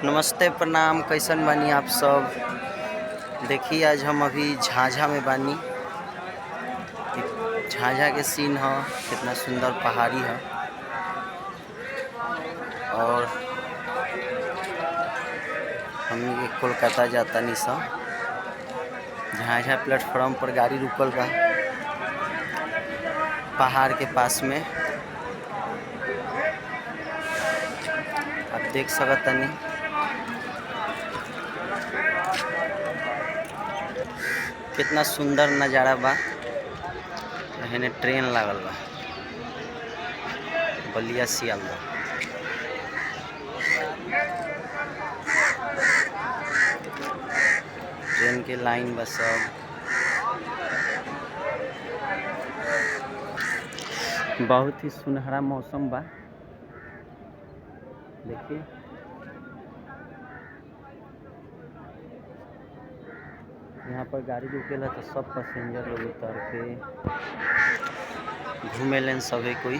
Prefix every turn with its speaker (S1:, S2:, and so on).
S1: नमस्ते प्रणाम, कैसन बानी आप सब। देखिए आज हम अभी झाझा में बानी। झाझा के सीन है, कितना सुंदर पहाड़ी है। और हम ये कोलकाता जाता नहीं सा। झाझा प्लेटफॉर्म पर गाड़ी रुकल बा पहाड़ के पास में। आप देख सकतनी कितना सुंदर नज़ारा बा। एहने ट्रेन लागल बा बलिया सियालदह। ट्रेन के लाइन बा सब। बहुत ही सुनहरा मौसम बा। देखिए यहाँ पर गाड़ी रुकेला तो सब पैसेंजर लोग उतर के घूमे लेन सभी कोई।